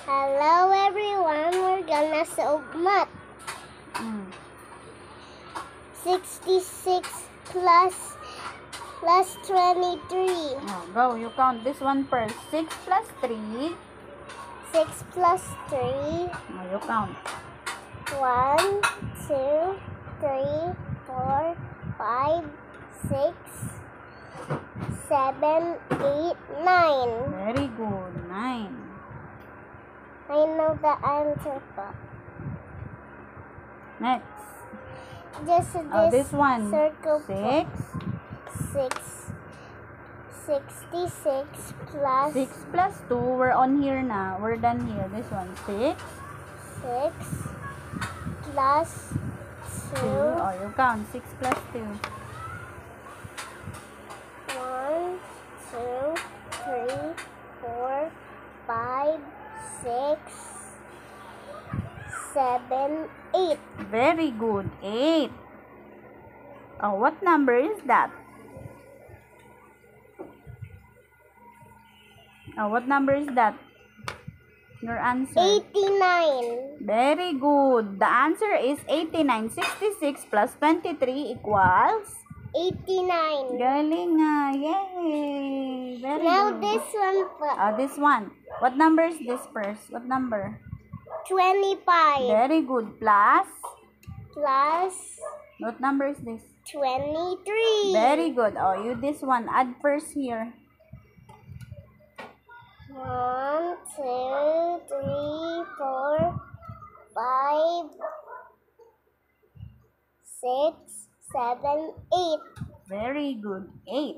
Hello everyone, we're gonna solve math. 66 plus 23. Go, you count this one first. 6 plus 3. 6 plus 3. You count. 1, 2, 3, 4, 5, 6, 7, 8, 9. Very good. 9. I know the answer pa. Next. Just This one. circle 6. 66 plus 6 plus 2. We're on here now. We're done here. This one. 6. 6 plus 2. 2. Oh, you count. 6 plus 2. 1, 2, 3, 4, 5, 6, 7, 8. Very good. 8. Oh, what number is that? Oh, what number is that? Your answer. 89. Very good. The answer is 89. 66 plus 23 equals 89. galing nga. Yay! Very Now good. this one pa. This one. What number is this first? What number? 25 Very good. Plus. plus What number is this? 23. Very good. Oh, you this one. Add first here. 1, 2, 3, 4, 5, 6, 7, 8. Very good. 8.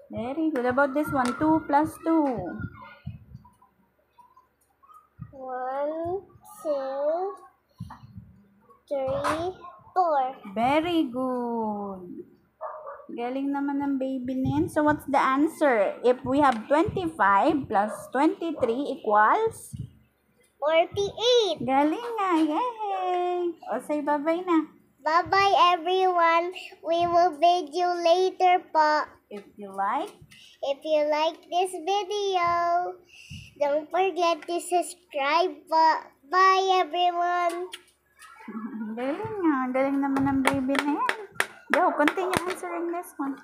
Very good. About this one. 2 plus 2. 1, 2, 3, 4. Very good. Galing naman ng baby na yan. So, what's the answer? If we have 25 plus 23 equals? 48. Galing nga. Yay! O, say bye-bye na. Bye-bye everyone. We will video later po. If you like, If you like this video, don't forget to subscribe po. Bye everyone. galing nga. Galing naman ng baby na yan. Go, continue answering this one.